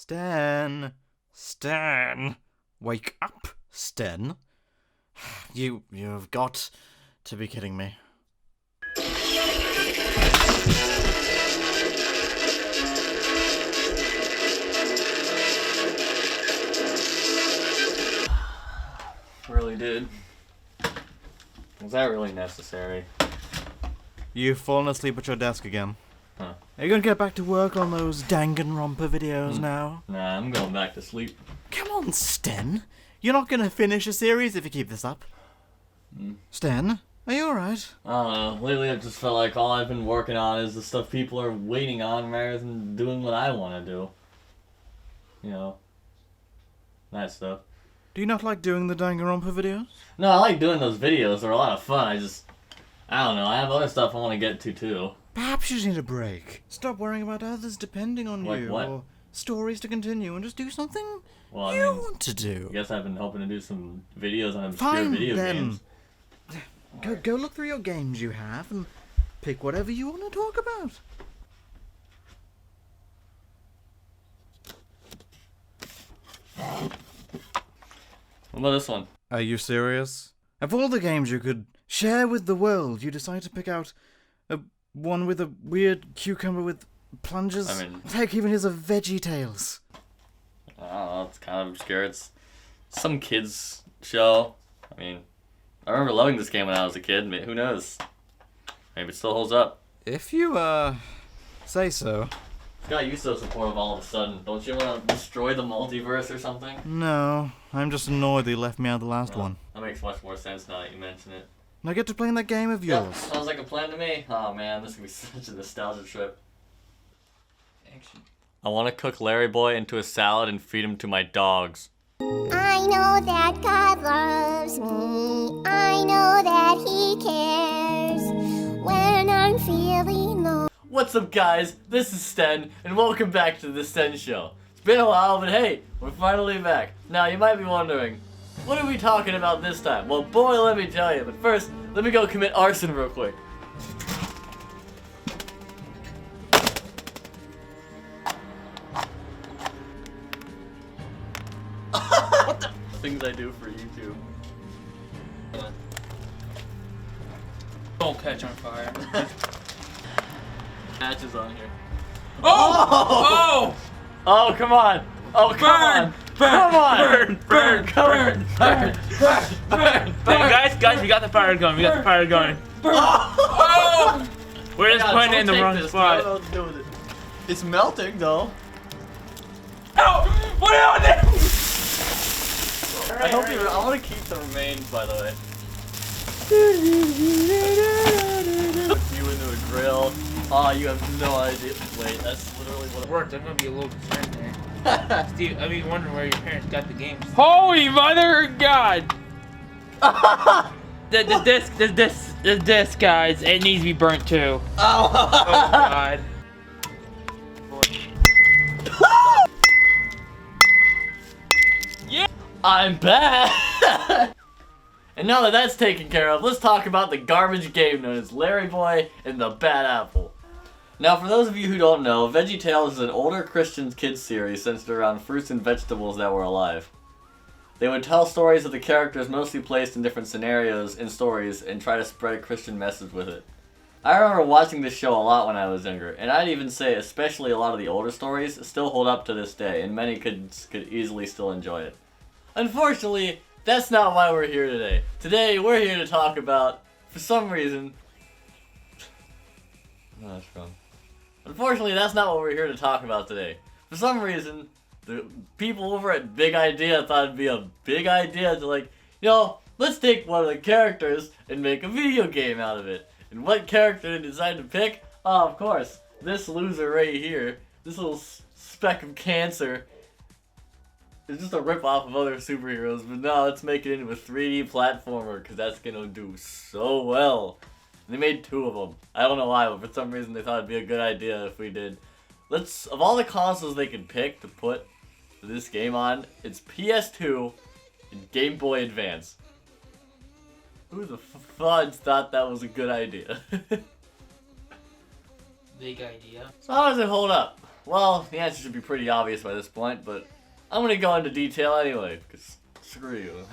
Sten! Sten! Wake up, Sten! You've got to be kidding me. Really did. Was that really necessary? You've fallen asleep at your desk again. Huh. Are you gonna get back to work on those Danganronpa videos now? Nah, I'm going back to sleep. Come on, Sten! You're not gonna finish a series if you keep this up. Sten, are you alright? I don't know. Lately, I just felt like all I've been working on is the stuff people are waiting on rather than doing what I want to do. You know, that stuff. Do you not like doing the Danganronpa videos? No, I like doing those videos. They're a lot of fun. I don't know. I have other stuff I want to get to, too. Perhaps you just need a break. Stop worrying about others depending on Like you, what? or stories to continue, and just do something Well, you want to do. I guess I've been hoping to do some videos on obscure Fine, video then. games. Go look through your games you have, and pick whatever you want to talk about. What about this one? Are you serious? Of all the games you could share with the world, you decide to pick out one with a weird cucumber with plunges? I mean... Heck, even his a Veggie Tales. I don't know, it's kind of obscure. It's some kids show. I mean, I remember loving this game when I was a kid. Who knows? Maybe it still holds up. If you, say so. It's got you so supportive all of a sudden. Don't you want to destroy the multiverse or something? No, I'm just annoyed they left me out of the last one. That makes much more sense now that you mention it. And I get to play in that game of yours. Yep, sounds like a plan to me. Oh man, this is going to be such a nostalgia trip. Action. I want to cook Larry Boy into a salad and feed him to my dogs. I know that God loves me. I know that He cares when I'm feeling low. What's up, guys? This is Sten, and welcome back to the Sten Show. It's been a while, but hey, we're finally back. Now, you might be wondering, what are we talking about this time? Well, boy, let me tell you. But first, let me go commit arson real quick. What the things I do for YouTube. Don't catch on fire. Matches on here. Oh! Oh, come on! Oh, come on! Come on! Burn! Come on! Hey, guys, we got the fire going. Oh! We're just putting it in the wrong I spot. don't know what to do with it. It's melting, though. Oh! What are you doing? I want to keep the remains, by the way. You into a grill. Oh, you have no idea. Wait, that's literally what It worked. I'm gonna be a little concerned there. Steve, I'd be wondering where your parents got the games. Holy mother of God! the disc, guys, it needs to be burnt too. Oh, Oh God. Yeah. I'm back! And now that that's taken care of, let's talk about the garbage game known as Larry Boy and the Bad Apple. Now, for those of you who don't know, VeggieTales is an older Christian kids series centered around fruits and vegetables that were alive. They would tell stories of the characters mostly placed in different scenarios and stories and try to spread a Christian message with it. I remember watching this show a lot when I was younger, and I'd even say especially a lot of the older stories still hold up to this day, and many could easily still enjoy it. Unfortunately, that's not why we're here today. Today, we're here to talk about, for some reason... No, that's wrong. Unfortunately, that's not what we're here to talk about today. For some reason, the people over at Big Idea thought it'd be a big idea to let's take one of the characters and make a video game out of it. And what character did they decide to pick? Oh, of course, this loser right here. This little speck of cancer. It's just a rip-off of other superheroes, but no, let's make it into a 3D platformer, because that's gonna do so well. And they made 2 of them. I don't know why, but for some reason they thought it'd be a good idea if we did. Of all the consoles they could pick to put this game on, it's PS2 and Game Boy Advance. Who the fudge thought that was a good idea? Big idea. So how does it hold up? Well, the answer should be pretty obvious by this point, but I'm gonna go into detail anyway, because screw you.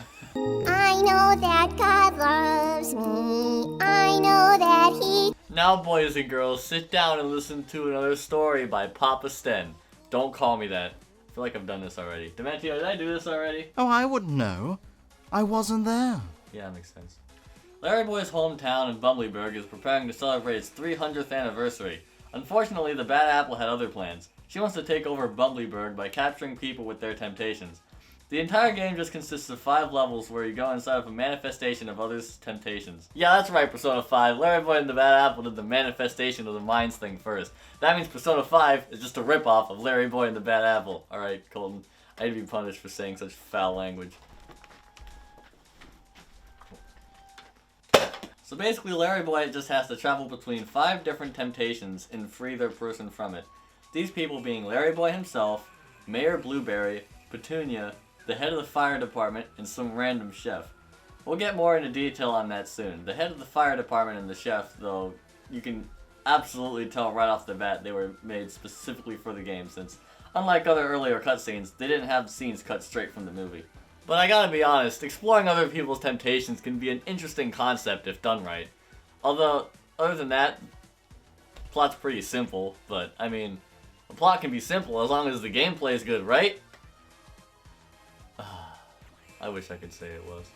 I know that God loves me. I know that He. Now, boys and girls, sit down and listen to another story by Papa Sten. Don't call me that. I feel like I've done this already. Dimentio, did I do this already? Oh, I wouldn't know. I wasn't there. Yeah, that makes sense. Larry Boy's hometown in Bumbleberg is preparing to celebrate its 300th anniversary. Unfortunately, the Bad Apple had other plans. She wants to take over Bumbleberg by capturing people with their temptations. The entire game just consists of 5 levels where you go inside of a manifestation of others' temptations. Yeah, that's right, Persona 5. Larry Boy and the Bad Apple did the manifestation of the minds thing first. That means Persona 5 is just a ripoff of Larry Boy and the Bad Apple. Alright, Colton, I need to be punished for saying such foul language. So basically, Larry Boy just has to travel between 5 different temptations and free their person from it. These people being Larry Boy himself, Mayor Blueberry, Petunia, the head of the fire department, and some random chef. We'll get more into detail on that soon. The head of the fire department and the chef, though, you can absolutely tell right off the bat they were made specifically for the game, since unlike other earlier cutscenes, they didn't have scenes cut straight from the movie. But I gotta be honest, exploring other people's temptations can be an interesting concept if done right. Although, other than that, the plot's pretty simple, but I mean, the plot can be simple as long as the gameplay is good, right? I wish I could say it was.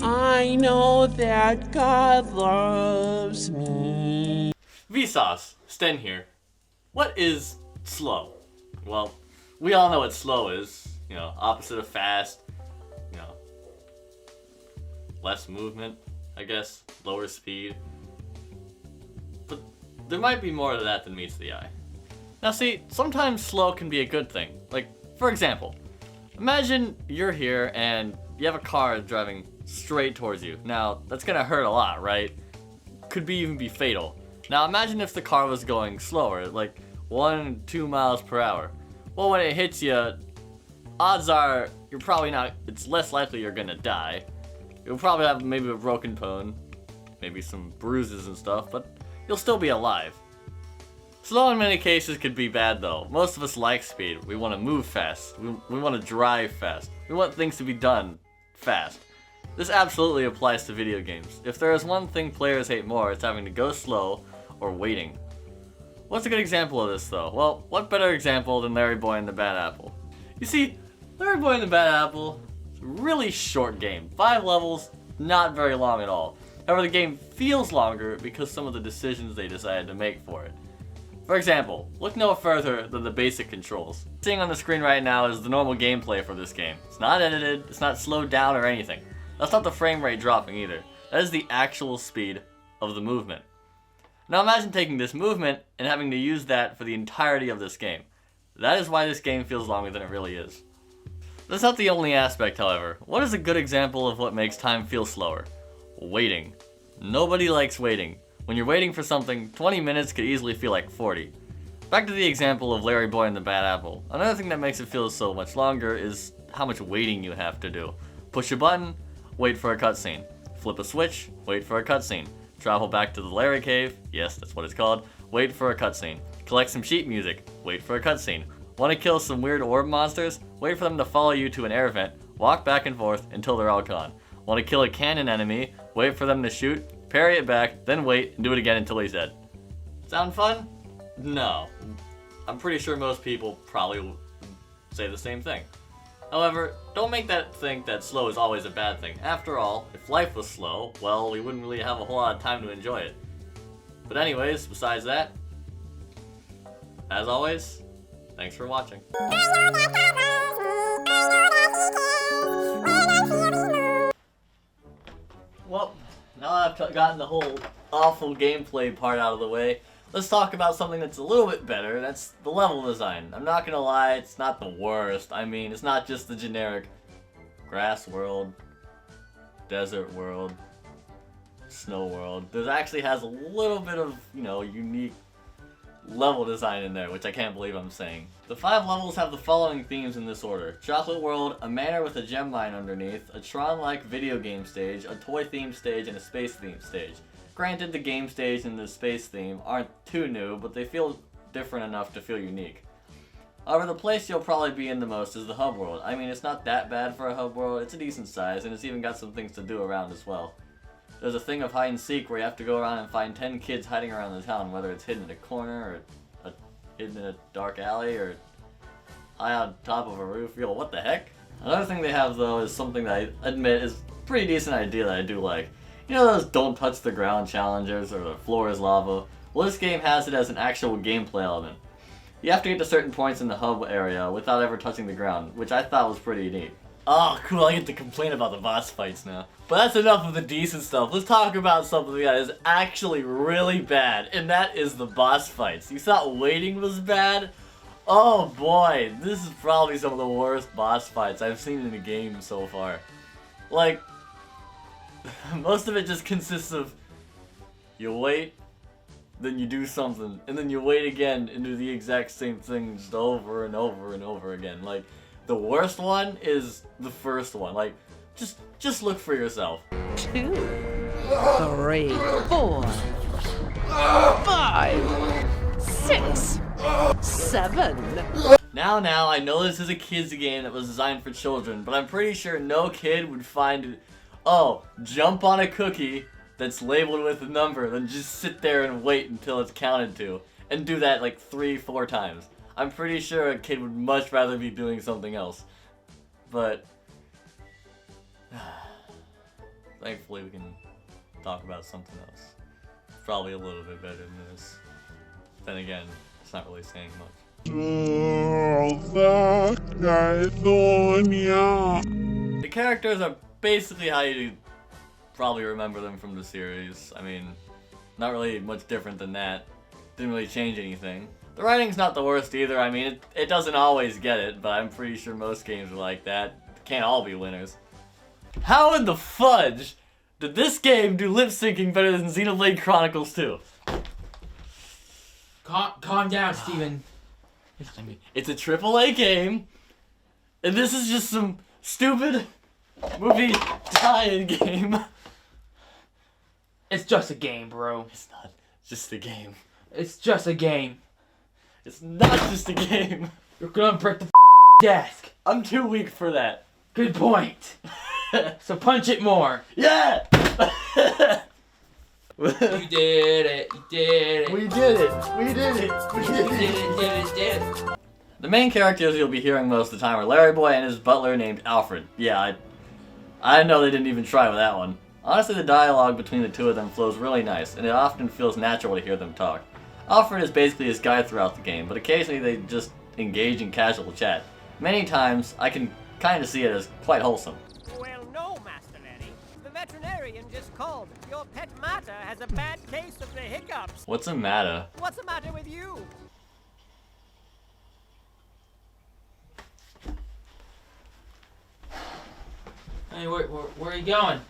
I know that God loves me. Vsauce, Sten here. What is slow? Well, we all know what slow is. You know, opposite of fast. You know, less movement, I guess. Lower speed. But there might be more to that than meets the eye. Now see, sometimes slow can be a good thing. Like, for example, imagine you're here and you have a car driving straight towards you. Now, that's gonna hurt a lot, right? Could even be fatal. Now imagine if the car was going slower, like 1-2 miles per hour. Well, when it hits you, odds are you're probably not, it's less likely you're gonna die. You'll probably have maybe a broken bone, maybe some bruises and stuff, but you'll still be alive. Slow in many cases could be bad though. Most of us like speed. We want to move fast. We want to drive fast. We want things to be done fast. This absolutely applies to video games. If there is one thing players hate more, it's having to go slow or waiting. What's a good example of this though? Well, what better example than Larry Boy and the Bad Apple? You see, Larry Boy and the Bad Apple is a really short game. 5 levels, not very long at all. However, the game feels longer because some of the decisions they decided to make for it. For example, look no further than the basic controls. Seeing on the screen right now is the normal gameplay for this game. It's not edited, it's not slowed down or anything. That's not the frame rate dropping either. That is the actual speed of the movement. Now imagine taking this movement and having to use that for the entirety of this game. That is why this game feels longer than it really is. That's not the only aspect, however. What is a good example of what makes time feel slower? Waiting. Nobody likes waiting. When you're waiting for something, 20 minutes could easily feel like 40. Back to the example of Larry Boy and the Bad Apple. Another thing that makes it feel so much longer is how much waiting you have to do. Push a button, wait for a cutscene. Flip a switch, wait for a cutscene. Travel back to the Larry Cave, yes, that's what it's called, wait for a cutscene. Collect some sheet music, wait for a cutscene. Want to kill some weird orb monsters? Wait for them to follow you to an air vent, walk back and forth until they're all gone. Want to kill a cannon enemy? Wait for them to shoot, parry it back, then wait, and do it again until he's dead. Sound fun? No. I'm pretty sure most people probably will say the same thing. However, don't make that think that slow is always a bad thing. After all, if life was slow, well, we wouldn't really have a whole lot of time to enjoy it. But anyways, besides that, as always, thanks for watching. Well, now that I've gotten the whole awful gameplay part out of the way, let's talk about something that's a little bit better. That's the level design. I'm not gonna lie, it's not the worst. I mean, it's not just the generic grass world, desert world, snow world. There actually has a little bit of, unique level design in there, which I can't believe I'm saying. The 5 levels have the following themes in this order: Chocolate World, a manor with a gem mine underneath, a Tron-like video game stage, a toy-themed stage, and a space-themed stage. Granted, the game stage and the space theme aren't too new, but they feel different enough to feel unique. However, the place you'll probably be in the most is the hub world. I mean, it's not that bad for a hub world, it's a decent size, and it's even got some things to do around as well. There's a thing of hide and seek where you have to go around and find 10 kids hiding around the town, whether it's hidden in a corner, or hidden in a dark alley, or high on top of a roof. Yo, what the heck? Another thing they have, though, is something that I admit is a pretty decent idea that I do like. You know those don't touch the ground challenges, or the floor is lava? Well, this game has it as an actual gameplay element. You have to get to certain points in the hub area without ever touching the ground, which I thought was pretty neat. Oh, cool, I get to complain about the boss fights now. But that's enough of the decent stuff. Let's talk about something that is actually really bad, and that is the boss fights. You thought waiting was bad? Oh boy, this is probably some of the worst boss fights I've seen in a game so far. Like, most of it just consists of you wait, then you do something, and then you wait again and do the exact same thing just over and over and over again. Like, the worst one is the first one. Like, just look for yourself. 2, 3, 4, 5, 6, 7. Now, I know this is a kids game that was designed for children, but I'm pretty sure no kid would find, oh, jump on a cookie that's labeled with a number, then just sit there and wait until it's counted to, and do that like 3-4 times. I'm pretty sure a kid would much rather be doing something else. But thankfully we can talk about something else. Probably a little bit better than this. Then again, it's not really saying much. The characters are basically how you probably remember them from the series. I mean, not really much different than that. Didn't really change anything. The writing's not the worst either. I mean, it doesn't always get it, but I'm pretty sure most games are like that. Can't all be winners. How in the fudge did this game do lip syncing better than Xenoblade Chronicles 2? Calm down, Steven. I mean, it's a AAA game, and this is just some stupid movie tie-in game. It's just a game, bro. It's not just a game. It's just a game. It's not just a game. You're gonna break the desk. I'm too weak for that. Good point. So punch it more. Yeah! You did it. You did it. We did it. We did it. We did it. The main characters you'll be hearing most of the time are Larry Boy and his butler named Alfred. Yeah, I know they didn't even try with that one. Honestly, the dialogue between the two of them flows really nice, and it often feels natural to hear them talk. Alfred is basically his guide throughout the game, but occasionally they just engage in casual chat. Many times, I can kind of see it as quite wholesome. Well, no, Master Larry. The veterinarian just called. Your pet Mata has a bad case of the hiccups. What's the matter? What's the matter with you? Hey, where are you going?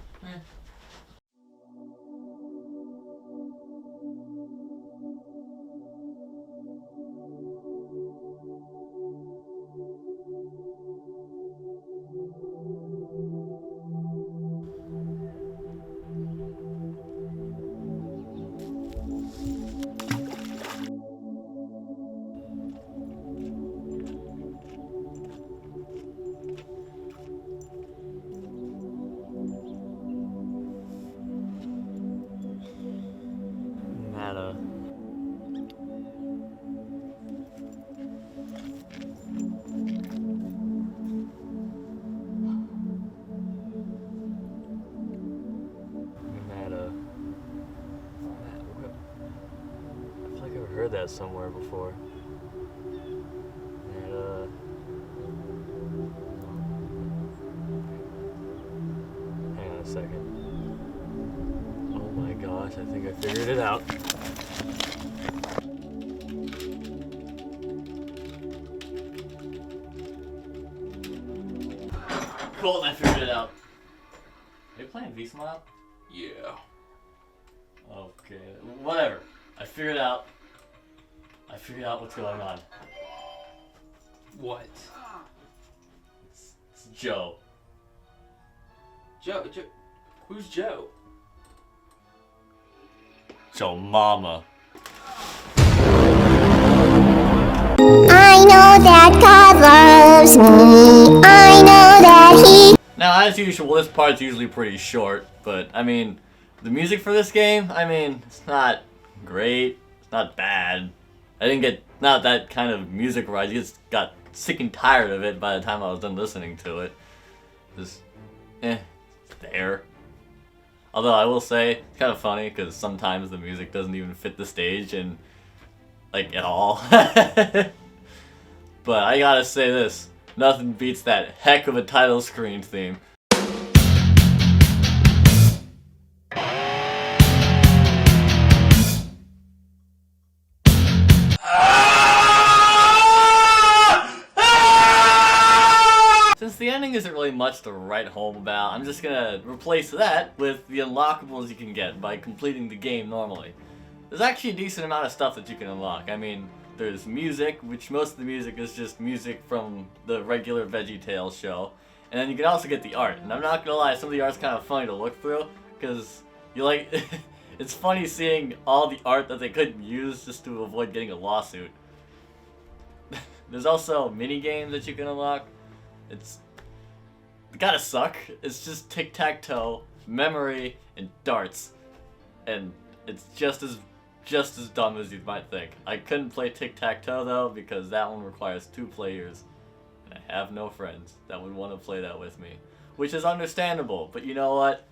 Matter. I feel like I've heard that somewhere before. Hang on a second. Oh my gosh, I think I figured it out. Colton, I figured it out. Are you playing V-Smile? Yeah. Okay, whatever. I figured out what's going on. What? It's Joe. Joe? Who's Joe? Joe Mama. I know that God loves me. I know that He. Now, as usual, this part's usually pretty short, but, I mean, the music for this game, I mean, it's not great, it's not bad. I didn't get, not that kind of music where I just got sick and tired of it by the time I was done listening to it. Just, it's there. Although, I will say, it's kind of funny, because sometimes the music doesn't even fit the stage, and, like, at all. But I gotta say this. Nothing beats that heck of a title screen theme. Since the ending isn't really much to write home about, I'm just gonna replace that with the unlockables you can get by completing the game normally. There's actually a decent amount of stuff that you can unlock. I mean, there's music, which most of the music is just music from the regular VeggieTales show. And then you can also get the art. And I'm not gonna lie, some of the art's kind of funny to look through, because you like, it's funny seeing all the art that they couldn't use just to avoid getting a lawsuit. There's also mini games that you can unlock. It gotta suck. It's just tic-tac-toe, memory, and darts. And it's just as dumb as you might think. I couldn't play tic-tac-toe though, because that one requires 2 players. And I have no friends that would want to play that with me. Which is understandable, but you know what?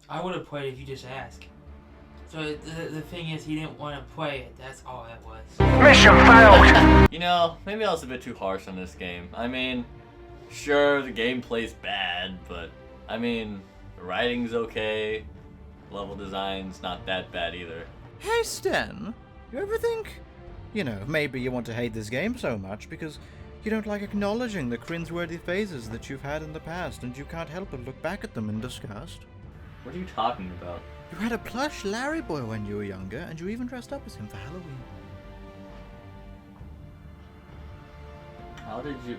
I would have played if you just asked. So the thing is, he didn't want to play it. That's all that was. Mission failed! You know, maybe I was a bit too harsh on this game. I mean, sure, the gameplay's bad, but I mean, the writing's okay. Level design's not that bad either. Hey, Sten, you ever think, maybe you want to hate this game so much because you don't like acknowledging the cringeworthy phases that you've had in the past and you can't help but look back at them in disgust? What are you talking about? You had a plush Larry boy when you were younger, and you even dressed up as him for Halloween. How did you...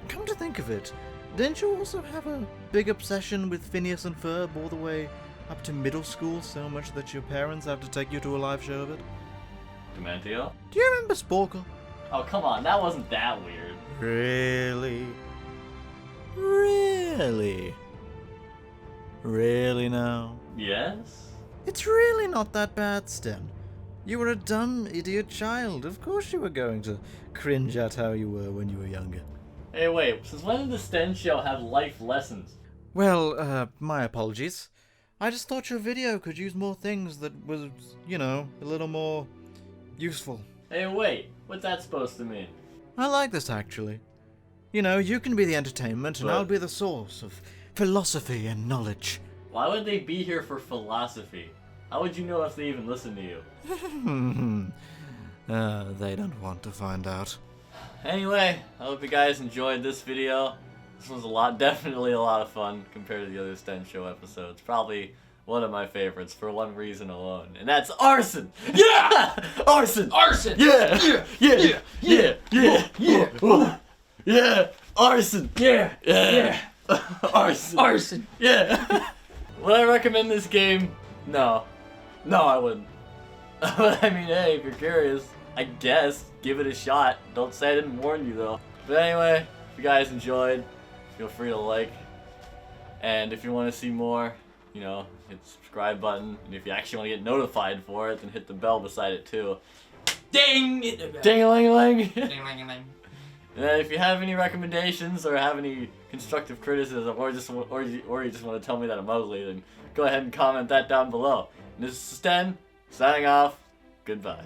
Come to think of it, didn't you also have a big obsession with Phineas and Ferb all the way up to middle school, so much that your parents have to take you to a live show of it? Dimentio? Do you remember Sporkle? Oh, come on, that wasn't that weird. Really? Really? Really now? Yes? It's really not that bad, Sten. You were a dumb, idiot child. Of course you were going to cringe at how you were when you were younger. Hey, wait, since when did the Sten show have life lessons? Well, my apologies. I just thought your video could use more things that was, a little more useful. Hey, wait, what's that supposed to mean? I like this, actually. You can be the entertainment, and But- I'll be the source of philosophy and knowledge. Why would they be here for philosophy? How would you know if they even listen to you? They don't want to find out. Anyway, I hope you guys enjoyed this video. This was definitely a lot of fun compared to the other Sten Show episodes. Probably one of my favorites for one reason alone, and that's arson! Yeah! Arson! Arson! Yeah! Yeah! Yeah! Yeah! Yeah! Yeah! Arson! Yeah! Yeah! Arson! Arson! Yeah! Would I recommend this game? No. No, I wouldn't. But I mean, hey, if you're curious, I guess, give it a shot. Don't say I didn't warn you, though. But anyway, if you guys enjoyed, feel free to like. And if you want to see more, hit the subscribe button. And if you actually want to get notified for it, then hit the bell beside it, too. Ding! Ding-a-ling-a-ling! Ding-a-ling-a-ling. And if you have any recommendations or have any constructive criticism, or you just want to tell me that I'm ugly, then go ahead and comment that down below. And this is Sten, signing off. Goodbye.